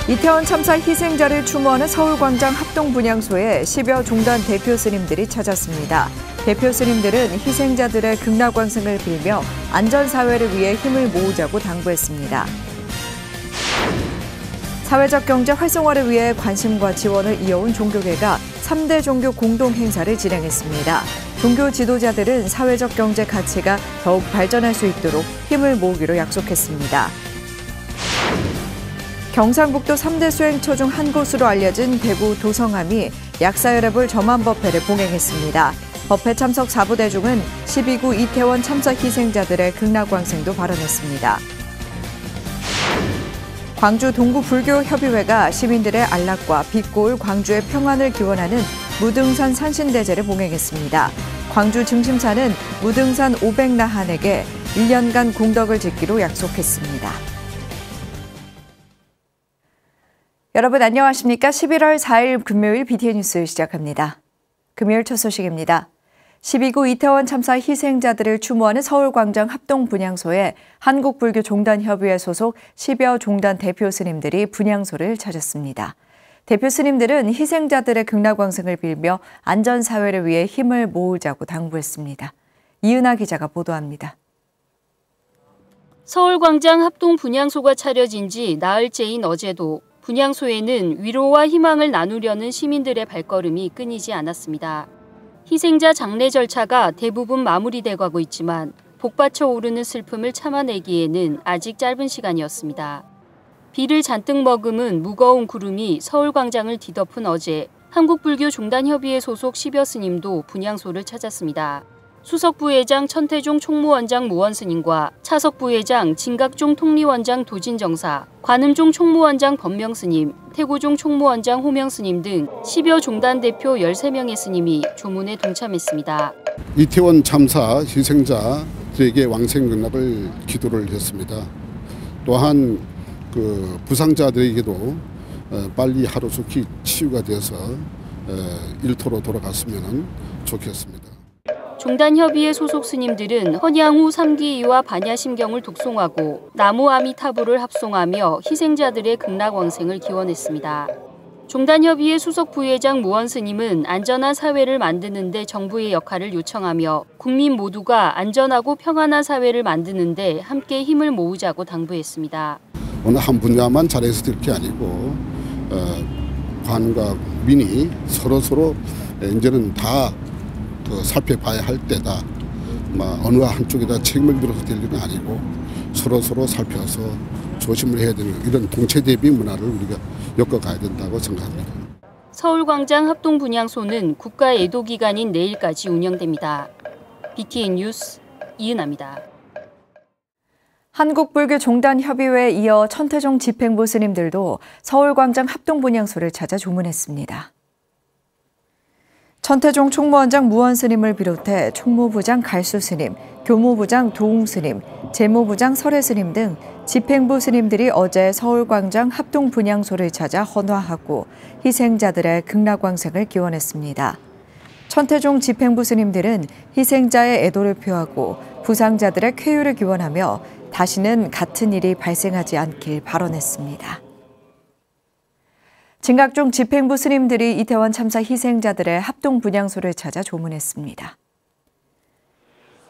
이태원 참사 희생자를 추모하는 서울광장 합동분향소에 10여 종단 대표 스님들이 찾았습니다. 대표 스님들은 희생자들의 극락왕승을 빌며 안전사회를 위해 힘을 모으자고 당부했습니다. 사회적 경제 활성화를 위해 관심과 지원을 이어온 종교계가 3대 종교 공동행사를 진행했습니다. 종교 지도자들은 사회적 경제 가치가 더욱 발전할 수 있도록 힘을 모으기로 약속했습니다. 경상북도 3대 수행처 중 한 곳으로 알려진 대구 도성함이 약사혈압을 점한 법회를 봉행했습니다. 법회 참석 4부대 중은 12구 이태원 참사 희생자들의 극락왕생도 발언했습니다. 광주 동구불교협의회가 시민들의 안락과 빛고울 광주의 평안을 기원하는 무등산 산신대제를 봉행했습니다. 광주 증심사는 무등산 500나한에게 1년간 공덕을 짓기로 약속했습니다. 여러분 안녕하십니까? 11월 4일 금요일 BTN 뉴스 시작합니다. 금요일 첫 소식입니다. 12구 이태원 참사 희생자들을 추모하는 서울광장 합동분향소에 한국불교종단협의회 소속 10여 종단 대표 스님들이 분향소를 찾았습니다. 대표 스님들은 희생자들의 극락왕승을 빌며 안전사회를 위해 힘을 모으자고 당부했습니다. 이은하 기자가 보도합니다. 서울광장 합동분향소가 차려진 지 나흘째인 어제도 분향소에는 위로와 희망을 나누려는 시민들의 발걸음이 끊이지 않았습니다. 희생자 장례 절차가 대부분 마무리돼 가고 있지만 복받쳐 오르는 슬픔을 참아내기에는 아직 짧은 시간이었습니다. 비를 잔뜩 머금은 무거운 구름이 서울광장을 뒤덮은 어제 한국불교종단협의회 소속 10여 스님도 분향소를 찾았습니다. 수석부회장 천태종 총무원장 무원스님과 차석부회장 진각종 통리원장 도진정사, 관음종 총무원장 법명스님, 태고종 총무원장 호명스님 등 10여 종단 대표 13명의 스님이 조문에 동참했습니다. 이태원 참사 희생자들에게 왕생극락을 기도를 했습니다. 또한 부상자들에게도 빨리 하루속히 치유가 돼서 일터로 돌아갔으면 좋겠습니다. 종단협의회 소속 스님들은 헌양후 3기이와 반야심경을 독송하고 나무 아미타불을 합송하며 희생자들의 극락왕생을 기원했습니다. 종단협의회 수석 부회장 무원 스님은 안전한 사회를 만드는 데 정부의 역할을 요청하며 국민 모두가 안전하고 평안한 사회를 만드는 데 함께 힘을 모으자고 당부했습니다. 어느 한 분야만 잘해서 될 게 아니고 관과 민이 서로 이제는 다 살펴봐야 할 때다. 어느 한쪽에다 책임을 들어서 될 일은 아니고 서로 살펴서 조심을 해야 되는 이런 동체 대비 문화를 우리가 엮어가야 된다고 생각합니다. 서울광장 합동분향소는 국가 애도 기간인 내일까지 운영됩니다. BTN 뉴스 이은하입니다. 한국불교종단협의회에 이어 천태종 집행부 스님들도 서울광장 합동분향소를 찾아 조문했습니다. 천태종 총무원장 무원스님을 비롯해 총무부장 갈수스님, 교무부장 도웅스님, 재무부장 설혜스님 등 집행부 스님들이 어제 서울광장 합동분향소를 찾아 헌화하고 희생자들의 극락왕생을 기원했습니다. 천태종 집행부 스님들은 희생자의 애도를 표하고 부상자들의 쾌유를 기원하며 다시는 같은 일이 발생하지 않길 발언했습니다. 진각종 집행부 스님들이 이태원 참사 희생자들의 합동분향소를 찾아 조문했습니다.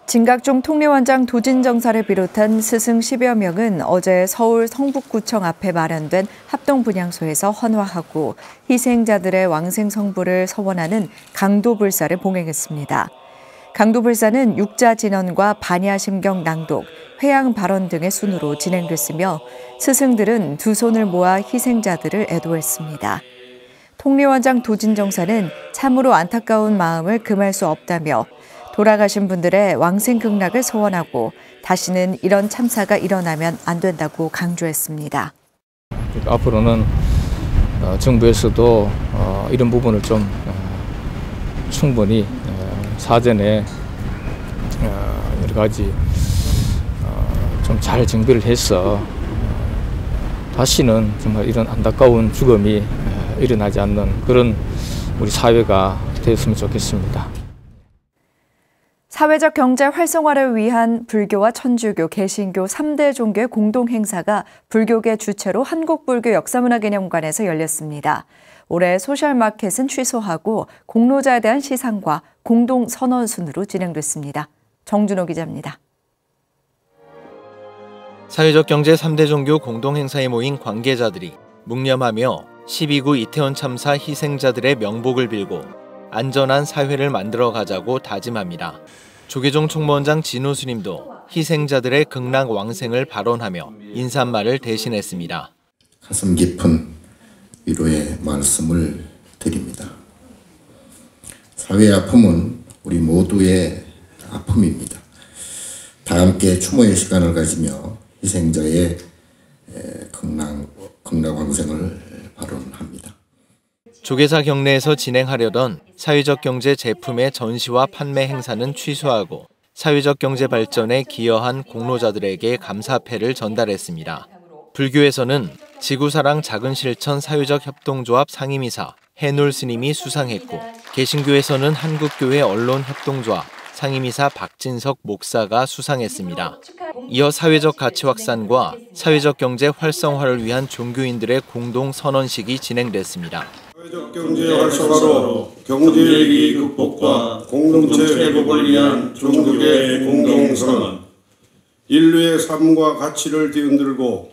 진각종 통리원장 도진정사를 비롯한 스승 10여 명은 어제 서울 성북구청 앞에 마련된 합동분향소에서 헌화하고 희생자들의 왕생 성부를 서원하는 강도불사를 봉행했습니다. 강도불사는 육자진언과 반야심경 낭독, 회양 발언 등의 순으로 진행됐으며 스승들은 두 손을 모아 희생자들을 애도했습니다. 통리원장 도진정사는 참으로 안타까운 마음을 금할 수 없다며 돌아가신 분들의 왕생극락을 소원하고 다시는 이런 참사가 일어나면 안 된다고 강조했습니다. 앞으로는 정부에서도 이런 부분을 좀 충분히 사전에 여러 가지 좀 잘 정비를 해서 다시는 정말 이런 안타까운 죽음이 일어나지 않는 그런 우리 사회가 되었으면 좋겠습니다. 사회적 경제 활성화를 위한 불교와 천주교, 개신교 3대 종교의 공동행사가 불교계 주최로 한국불교 역사문화기념관에서 열렸습니다. 올해 소셜마켓은 취소하고 공로자에 대한 시상과 공동선언 순으로 진행됐습니다. 정준호 기자입니다. 사회적 경제 3대 종교 공동행사에 모인 관계자들이 묵념하며 12구 이태원 참사 희생자들의 명복을 빌고 안전한 사회를 만들어 가자고 다짐합니다. 조계종 총무원장 진호 스님도 희생자들의 극락 왕생을 발언하며 인사말을 대신했습니다. 가슴 깊은 위로의 말씀을 드립니다. 사회의 아픔은 우리 모두의 아픔입니다. 다 함께 추모의 시간을 가지며 희생자의 극락 왕생을 발언합니다. 조계사 경내에서 진행하려던 사회적 경제 제품의 전시와 판매 행사는 취소하고 사회적 경제 발전에 기여한 공로자들에게 감사패를 전달했습니다. 불교에서는 지구사랑 작은실천 사회적 협동조합 상임이사 해놀 스님이 수상했고, 개신교에서는 한국교회 언론협동조합 상임이사 박진석 목사가 수상했습니다. 이어 사회적 가치 확산과 사회적 경제 활성화를 위한 종교인들의 공동 선언식이 진행됐습니다. 사회적 경제 활성화로 경제위기 극복과 공동체 회복을 위한 종교계 공동선언, 인류의 삶과 가치를 뒤흔들고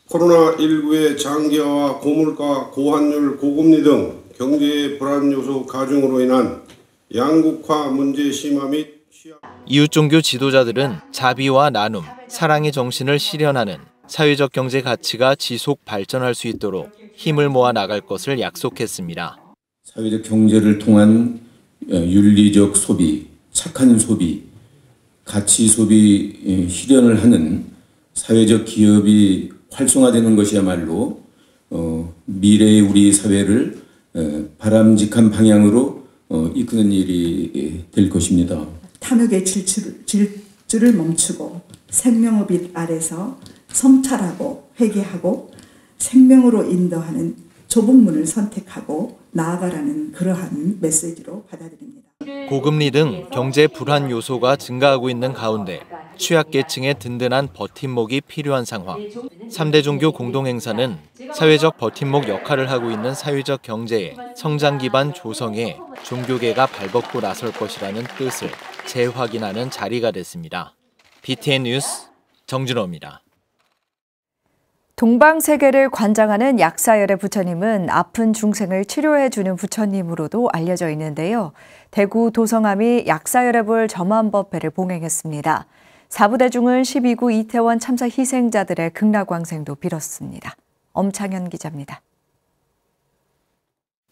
코로나19의 장기화와 고물가, 고환율, 고금리 등 경제의 불안 요소 가중으로 인한 양극화 문제 심화 및 취약. 이웃 종교 지도자들은 자비와 나눔, 사랑의 정신을 실현하는 사회적 경제 가치가 지속 발전할 수 있도록 힘을 모아 나갈 것을 약속했습니다. 사회적 경제를 통한 윤리적 소비, 착한 소비, 가치 소비 실현을 하는 사회적 기업이 활성화되는 것이야말로 미래의 우리 사회를 바람직한 방향으로 이끄는 일이 될 것입니다. 탐욕의 질주를 멈추고 생명의 빛 아래서 성찰하고 회개하고 생명으로 인도하는 좁은 문을 선택하고 나아가라는 그러한 메시지로 받아들입니다. 고금리 등 경제 불안 요소가 증가하고 있는 가운데 취약계층의 든든한 버팀목이 필요한 상황. 3대 종교 공동행사는 사회적 버팀목 역할을 하고 있는 사회적 경제의 성장 기반 조성에 종교계가 발벗고 나설 것이라는 뜻을 재확인하는 자리가 됐습니다. BTN 뉴스 정준호입니다. 동방세계를 관장하는 약사열의 부처님은 아픈 중생을 치료해주는 부처님으로도 알려져 있는데요. 대구 도성함이 약사열애불 점안법회를 봉행했습니다. 사부대중은 12구 이태원 참사 희생자들의 극락왕생도 빌었습니다. 엄창현 기자입니다.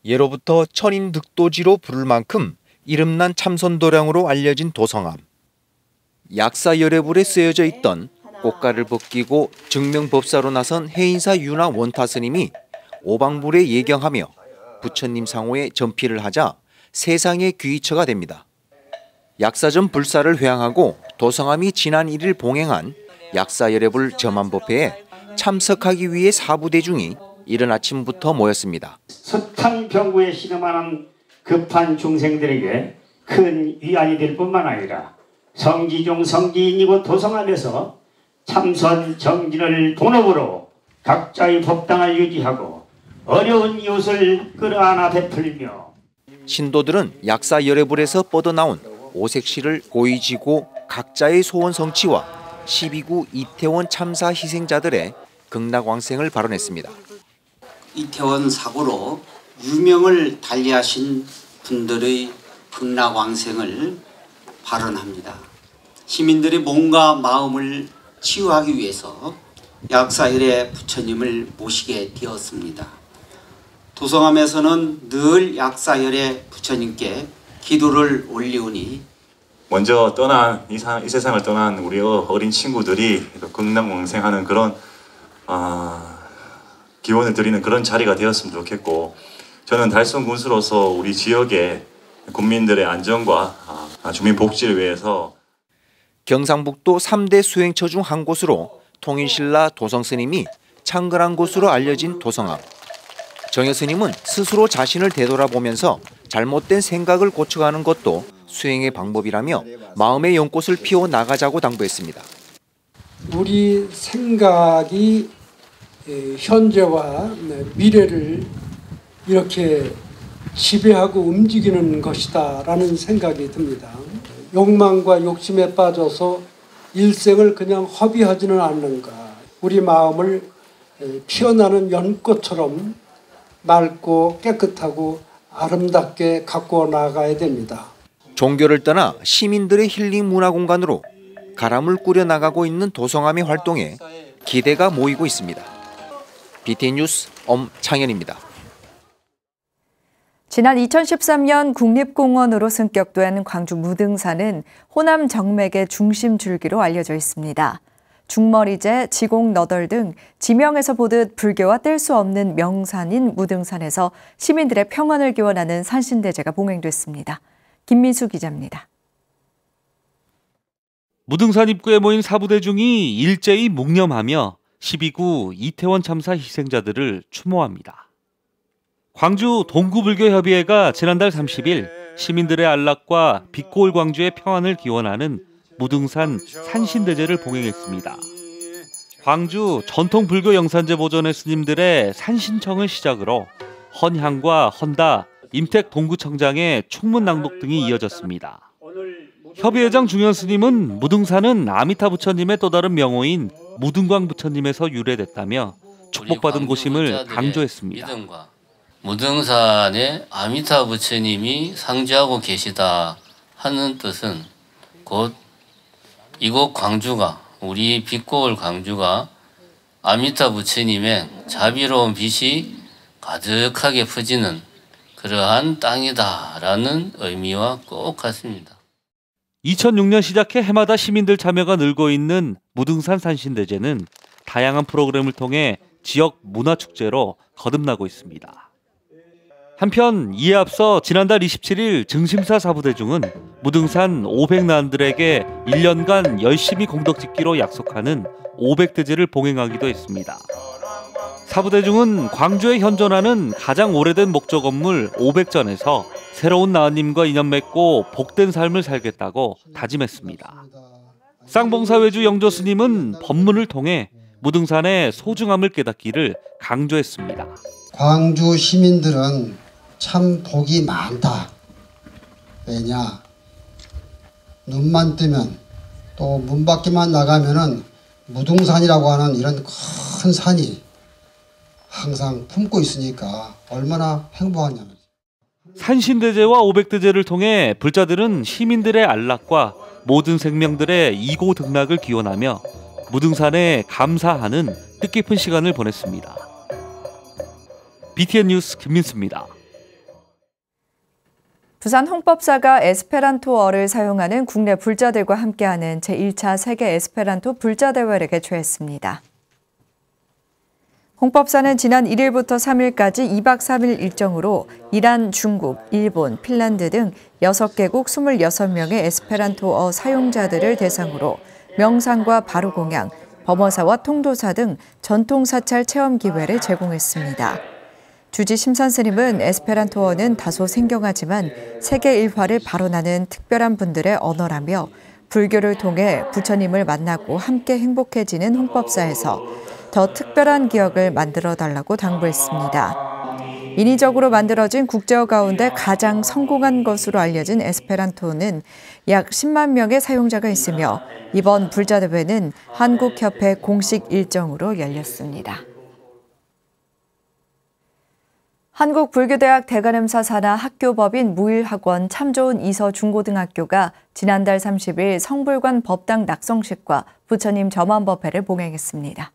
예로부터 천인 득도지로 부를 만큼 이름난 참선도량으로 알려진 도성함. 약사열애불에 쓰여져 있던 꽃가를 벗기고 증명법사로 나선 해인사 윤화 원타 스님이 오방불에 예경하며 부처님 상호에 전피를 하자 세상의 귀처가 됩니다. 약사전 불사를 회항하고 도성함이 지난 1일 봉행한 약사열애불 점안법회에 참석하기 위해 사부대중이 이른 아침부터 모였습니다. 숱한 병구에 신음하는 급한 중생들에게 큰 위안이 될 뿐만 아니라 성지중 성지인이고 도성함에서 참선 정진을 본업으로 각자의 법당을 유지하고 어려운 이웃을 끌어안아 베풀며 신도들은 약사열애불에서 뻗어나온 오색시를 고이 지고 각자의 소원 성취와 12구 이태원 참사 희생자들의 극락왕생을 발언했습니다. 이태원 사고로 유명을 달리하신 분들의 극락왕생을 발언합니다. 시민들의 몸과 마음을 치유하기 위해서 약사열애 부처님을 모시게 되었습니다. 도성함에서는 늘 약사열애 부처님께 기도를 올리오니 먼저 떠난 이 세상을 떠난 우리 어린 친구들이 극락왕생하는 그런 기원을 드리는 그런 자리가 되었으면 좋겠고, 저는 달성 군수로서 우리 지역의 국민들의 안전과 주민 복지를 위해서 경상북도 3대 수행처 중 한 곳으로 통일신라 도성스님이 창건한 곳으로 알려진 도성함. 정여 스님은 스스로 자신을 되돌아보면서 잘못된 생각을 고쳐가는 것도 수행의 방법이라며 마음의 연꽃을 피워 나가자고 당부했습니다. 우리 생각이 현재와 미래를 이렇게 지배하고 움직이는 것이다라는 생각이 듭니다. 욕망과 욕심에 빠져서 일생을 그냥 허비하지는 않는가. 우리 마음을 피어나는 연꽃처럼 맑고 깨끗하고 아름답게 가꾸어 나가야 됩니다. 종교를 떠나 시민들의 힐링 문화 공간으로 가람을 꾸려나가고 있는 도성함의 활동에 기대가 모이고 있습니다. BTN 뉴스 엄창현입니다. 지난 2013년 국립공원으로 승격된 광주 무등산은 호남 정맥의 중심 줄기로 알려져 있습니다. 중머리제, 지공너덜 등 지명에서 보듯 불교와 뗄 수 없는 명산인 무등산에서 시민들의 평안을 기원하는 산신대제가 봉행됐습니다. 김민수 기자입니다. 무등산 입구에 모인 사부대중이 일제히 묵념하며 12구 이태원 참사 희생자들을 추모합니다. 광주 동구불교협의회가 지난달 30일 시민들의 안락과 빛고울 광주의 평안을 기원하는 무등산 산신대제를 봉행했습니다. 광주 전통불교 영산제 보존회 스님들의 산신청을 시작으로 헌향과 헌다, 임택 동구청장의 총문 낭독 등이 이어졌습니다. 협의회장 중현 스님은 무등산은 아미타 부처님의 또 다른 명호인 무등광 부처님에서 유래됐다며 축복받은 곳임을 강조했습니다. 무등산에 아미타 부처님이 상주하고 계시다 하는 뜻은 곧 이곳 광주가, 우리 빛고울 광주가 아미타 부처님의 자비로운 빛이 가득하게 퍼지는 그러한 땅이다라는 의미와 꼭 같습니다. 2006년 시작해 해마다 시민들 참여가 늘고 있는 무등산 산신대제는 다양한 프로그램을 통해 지역 문화축제로 거듭나고 있습니다. 한편 이에 앞서 지난달 27일 증심사 사부대중은 무등산 500난들에게 1년간 열심히 공덕짓기로 약속하는 500대제를 봉행하기도 했습니다. 사부대중은 광주에 현존하는 가장 오래된 목조 건물 500전에서 새로운 나은님과 인연 맺고 복된 삶을 살겠다고 다짐했습니다. 쌍봉사회주 영조스님은 법문을 통해 무등산의 소중함을 깨닫기를 강조했습니다. 광주 시민들은 참 복이 많다. 왜냐? 눈만 뜨면 또 문 밖에만 나가면은 무등산이라고 하는 이런 큰 산이 항상 품고 있으니까 얼마나 행복하냐면. 산신대제와 500대제를 통해 불자들은 시민들의 안락과 모든 생명들의 이고 등락을 기원하며 무등산에 감사하는 뜻깊은 시간을 보냈습니다. BTN 뉴스 김민수입니다. 부산 홍법사가 에스페란토어를 사용하는 국내 불자들과 함께하는 제1차 세계 에스페란토 불자대회를 개최했습니다. 홍법사는 지난 1일부터 3일까지 2박 3일 일정으로 이란, 중국, 일본, 핀란드 등 6개국 26명의 에스페란토어 사용자들을 대상으로 명상과 발효공양, 범어사와 통도사 등 전통사찰 체험 기회를 제공했습니다. 주지 심선 스님은 에스페란토어는 다소 생경하지만 세계 일화를 발언하는 특별한 분들의 언어라며 불교를 통해 부처님을 만나고 함께 행복해지는 홍법사에서 더 특별한 기억을 만들어달라고 당부했습니다. 인위적으로 만들어진 국제어 가운데 가장 성공한 것으로 알려진 에스페란토는 약 10만 명의 사용자가 있으며 이번 불자대회는 한국협회 공식 일정으로 열렸습니다. 한국불교대학 대관음사 산하 학교법인 무일학원 참좋은 이서중고등학교가 지난달 30일 성불관 법당 낙성식과 부처님 점안법회를 봉행했습니다.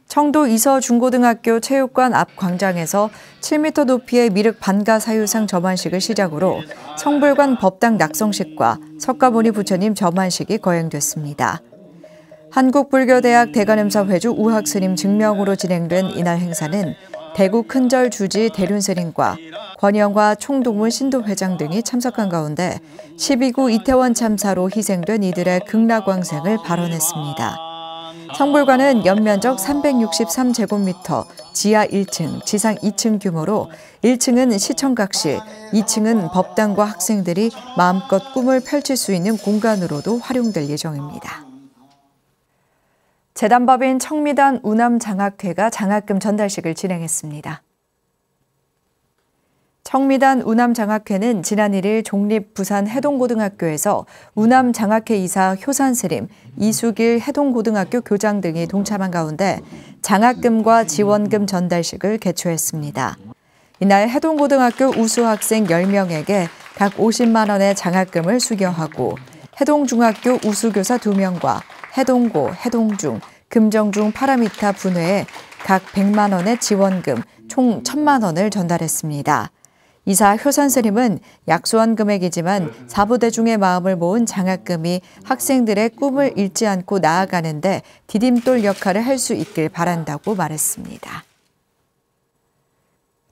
청도 이서중고등학교 체육관 앞 광장에서 7m 높이의 미륵 반가 사유상 점안식을 시작으로 성불관 법당 낙성식과 석가모니 부처님 점안식이 거행됐습니다. 한국불교대학 대관음사 회주 우학스님 증명으로 진행된 이날 행사는 대구 큰절 주지 대륜스님과 권영화 총동문 신도회장 등이 참석한 가운데 12구 이태원 참사로 희생된 이들의 극락왕생을 발언했습니다. 성불관은 연면적 363제곱미터, 지하 1층, 지상 2층 규모로 1층은 시청각실, 2층은 법당과 학생들이 마음껏 꿈을 펼칠 수 있는 공간으로도 활용될 예정입니다. 재단법인 청미단 우남장학회가 장학금 전달식을 진행했습니다. 청미단 우남장학회는 지난 1일 종립 부산 해동고등학교에서 우남장학회 이사 효산스님, 이수길 해동고등학교 교장 등이 동참한 가운데 장학금과 지원금 전달식을 개최했습니다. 이날 해동고등학교 우수학생 10명에게 각 50만 원의 장학금을 수여하고 해동중학교 우수교사 2명과 해동고, 해동중, 금정중 파라미타 분회에 각 100만 원의 지원금 총 1,000만 원을 전달했습니다. 이사 효선스님은 약소한 금액이지만 사부대중의 마음을 모은 장학금이 학생들의 꿈을 잃지 않고 나아가는데 디딤돌 역할을 할 수 있길 바란다고 말했습니다.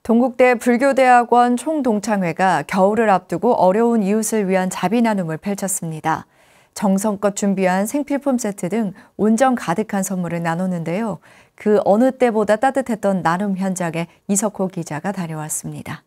동국대 불교대학원 총동창회가 겨울을 앞두고 어려운 이웃을 위한 자비 나눔을 펼쳤습니다. 정성껏 준비한 생필품 세트 등 온정 가득한 선물을 나눴는데요. 그 어느 때보다 따뜻했던 나눔 현장에 이석호 기자가 다녀왔습니다.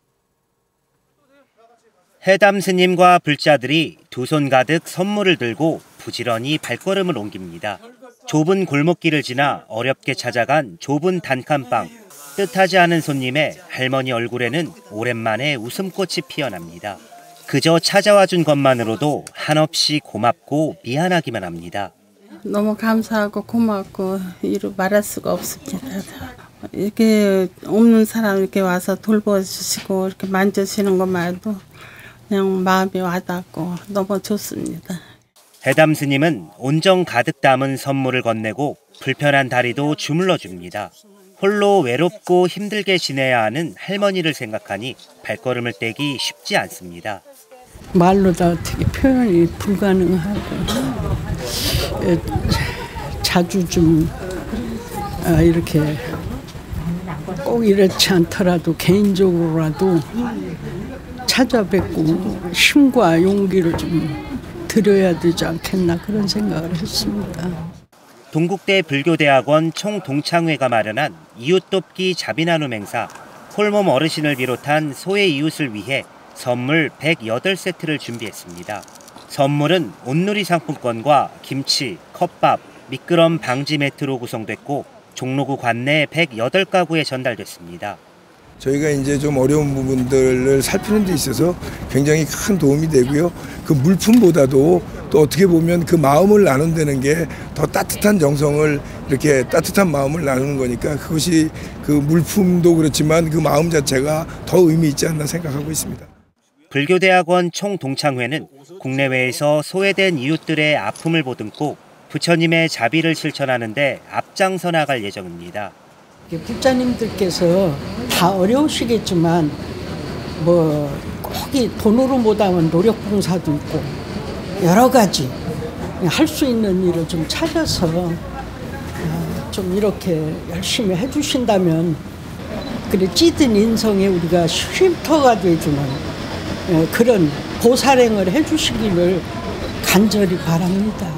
해담 스님과 불자들이 두 손 가득 선물을 들고 부지런히 발걸음을 옮깁니다. 좁은 골목길을 지나 어렵게 찾아간 좁은 단칸방. 뜻하지 않은 손님의 할머니 얼굴에는 오랜만에 웃음꽃이 피어납니다. 그저 찾아와준 것만으로도 한없이 고맙고 미안하기만 합니다. 너무 감사하고 고맙고 이루 말할 수가 없습니다. 이렇게 없는 사람 이렇게 와서 돌봐주시고 이렇게 만져주시는 것만 해도 그냥 마음이 와닿고 너무 좋습니다. 해담 스님은 온정 가득 담은 선물을 건네고 불편한 다리도 주물러 줍니다. 홀로 외롭고 힘들게 지내야 하는 할머니를 생각하니 발걸음을 떼기 쉽지 않습니다. 말로 다 어떻게 표현이 불가능하고 자주 좀 이렇게 꼭 이렇지 않더라도 개인적으로라도 찾아뵙고 힘과 용기를 좀 드려야 되지 않겠나 그런 생각을 했습니다. 동국대 불교대학원 총동창회가 마련한 이웃 돕기 자비 나눔 행사, 홀몸 어르신을 비롯한 소외 이웃을 위해 선물 108세트를 준비했습니다. 선물은 온누리 상품권과 김치, 컵밥, 미끄럼 방지 매트로 구성됐고 종로구 관내 108가구에 전달됐습니다. 저희가 이제 좀 어려운 부분들을 살피는 데 있어서 굉장히 큰 도움이 되고요. 그 물품보다도 또 어떻게 보면 그 마음을 나눈다는 게 더 따뜻한 정성을 이렇게 따뜻한 마음을 나누는 거니까 그것이 그 물품도 그렇지만 그 마음 자체가 더 의미 있지 않나 생각하고 있습니다. 불교대학원 총동창회는 국내외에서 소외된 이웃들의 아픔을 보듬고 부처님의 자비를 실천하는 데 앞장서 나갈 예정입니다. 불자님들께서 다 어려우시겠지만 뭐 꼭 돈으로 못하면 노력 봉사도 있고 여러 가지 할 수 있는 일을 좀 찾아서 좀 이렇게 열심히 해주신다면 그래 찌든 인성에 우리가 쉼터가 돼주는 그런 보살행을 해주시기를 간절히 바랍니다.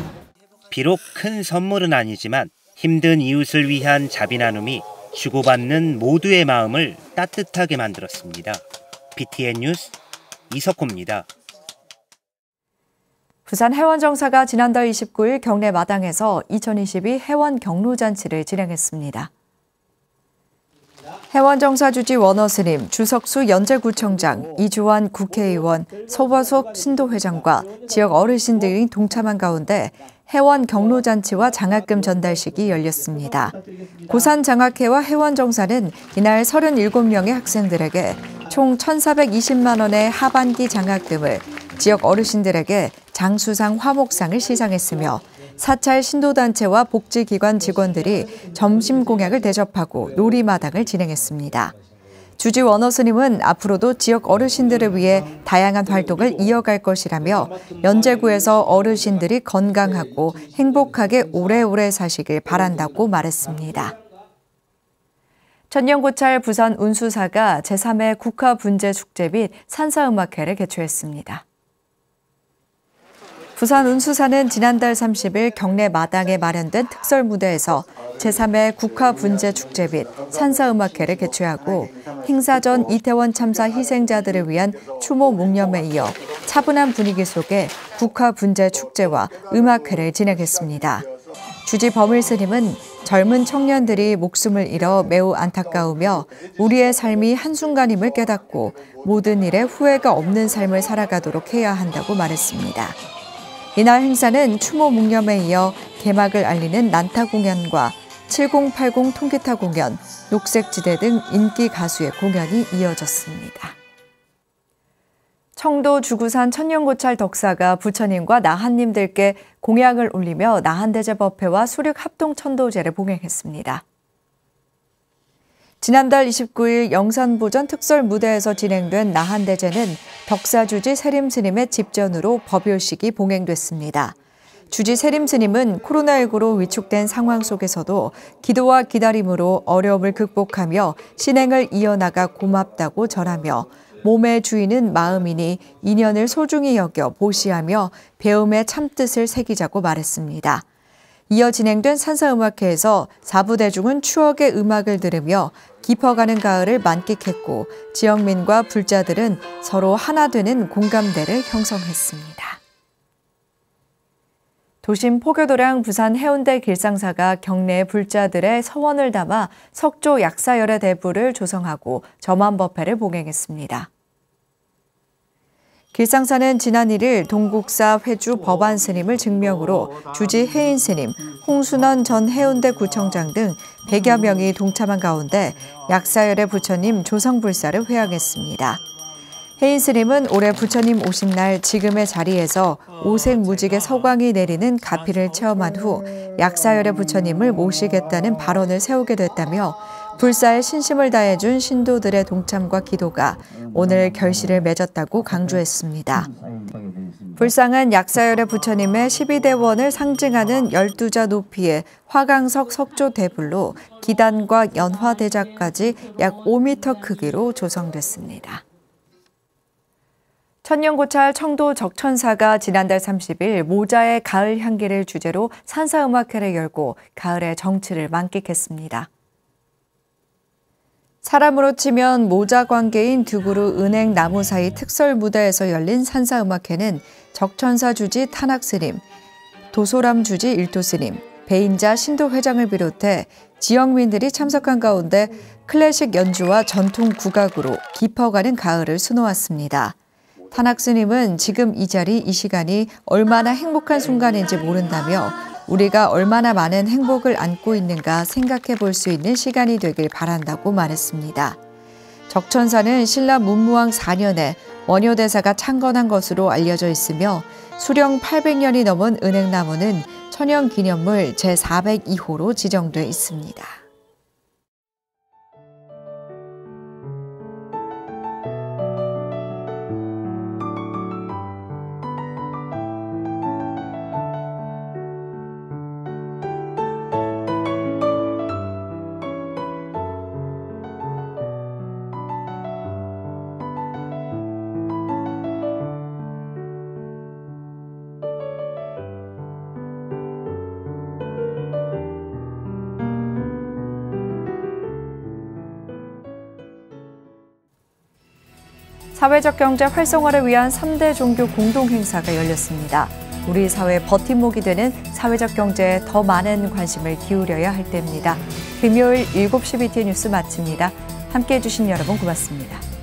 비록 큰 선물은 아니지만 힘든 이웃을 위한 자비 나눔이 주고받는 모두의 마음을 따뜻하게 만들었습니다. BTN 뉴스 이석호입니다. 부산 해원정사가 지난달 29일 경내 마당에서 2022 해원 경로잔치를 진행했습니다. 해원정사 주지 원어스님, 주석수 연제구청장, 이주환 국회의원, 서화석 신도회장과 지역 어르신들이 동참한 가운데 해원 경로잔치와 장학금 전달식이 열렸습니다. 고산장학회와 해원정사는 이날 37명의 학생들에게 총 1,420만 원의 하반기 장학금을, 지역 어르신들에게 장수상 화목상을 시상했으며 사찰 신도단체와 복지기관 직원들이 점심 공약을 대접하고 놀이마당을 진행했습니다. 주지 원어스님은 앞으로도 지역 어르신들을 위해 다양한 활동을 이어갈 것이라며 연제구에서 어르신들이 건강하고 행복하게 오래오래 사시길 바란다고 말했습니다. 천년고찰 부산 운수사가 제3회 국가분재축제 및 산사음악회를 개최했습니다. 부산 운수사는 지난달 30일 경내 마당에 마련된 특설 무대에서 제3회 국화분재축제 및 산사음악회를 개최하고 행사 전 이태원 참사 희생자들을 위한 추모 묵념에 이어 차분한 분위기 속에 국화분재축제와 음악회를 진행했습니다. 주지 범일 스님은 젊은 청년들이 목숨을 잃어 매우 안타까우며 우리의 삶이 한순간임을 깨닫고 모든 일에 후회가 없는 삶을 살아가도록 해야 한다고 말했습니다. 이날 행사는 추모 묵념에 이어 개막을 알리는 난타 공연과 7080 통기타 공연, 녹색지대 등 인기 가수의 공연이 이어졌습니다. 청도 주구산 천년고찰 덕사가 부처님과 나한님들께 공약을 올리며 나한대제법회와 수륙합동천도제를 봉행했습니다. 지난달 29일 영산보전 특설 무대에서 진행된 나한대제는 덕사주지 세림스님의 집전으로 법요식이 봉행됐습니다. 주지 세림스님은 코로나19로 위축된 상황 속에서도 기도와 기다림으로 어려움을 극복하며 신행을 이어나가 고맙다고 전하며 몸의 주인은 마음이니 인연을 소중히 여겨 보시하며 배움의 참뜻을 새기자고 말했습니다. 이어 진행된 산사음악회에서 4부 대중은 추억의 음악을 들으며 깊어가는 가을을 만끽했고 지역민과 불자들은 서로 하나 되는 공감대를 형성했습니다. 도심 포교도량 부산 해운대 길상사가 경내 불자들의 서원을 담아 석조 약사열애 대부를 조성하고 점안법회를 봉행했습니다. 길상사는 지난 1일 동국사 회주 법안 스님을 증명으로 주지 해인 스님, 홍순원 전 해운대 구청장 등 100여 명이 동참한 가운데 약사열애 부처님 조성불사를 회양했습니다. 해인 스님은 올해 부처님 오신 날 지금의 자리에서 오색무직의 서광이 내리는 가피를 체험한 후 약사열애 부처님을 모시겠다는 발언을 세우게 됐다며 불사에 신심을 다해준 신도들의 동참과 기도가 오늘 결실을 맺었다고 강조했습니다. 불상은 약사열애 부처님의 12대원을 상징하는 12자 높이의 화강석 석조 대불로 기단과 연화대자까지 약 5m 크기로 조성됐습니다. 천년고찰 청도 적천사가 지난달 30일 모자의 가을 향기를 주제로 산사음악회를 열고 가을의 정취를 만끽했습니다. 사람으로 치면 모자 관계인 두 그루 은행 나무 사이 특설 무대에서 열린 산사음악회는 적천사 주지 탄학스님, 도소람 주지 일토스님, 배인자 신도회장을 비롯해 지역민들이 참석한 가운데 클래식 연주와 전통 국악으로 깊어가는 가을을 수놓았습니다. 탄학스님은 지금 이 자리, 이 시간이 얼마나 행복한 순간인지 모른다며 우리가 얼마나 많은 행복을 안고 있는가 생각해 볼 수 있는 시간이 되길 바란다고 말했습니다. 적천사는 신라 문무왕 4년에 원효대사가 창건한 것으로 알려져 있으며 수령 800년이 넘은 은행나무는 천연기념물 제402호로 지정돼 있습니다. 사회적 경제 활성화를 위한 3대 종교 공동행사가 열렸습니다. 우리 사회 버팀목이 되는 사회적 경제에 더 많은 관심을 기울여야 할 때입니다. 금요일 7시 BTN 뉴스 마칩니다. 함께해 주신 여러분 고맙습니다.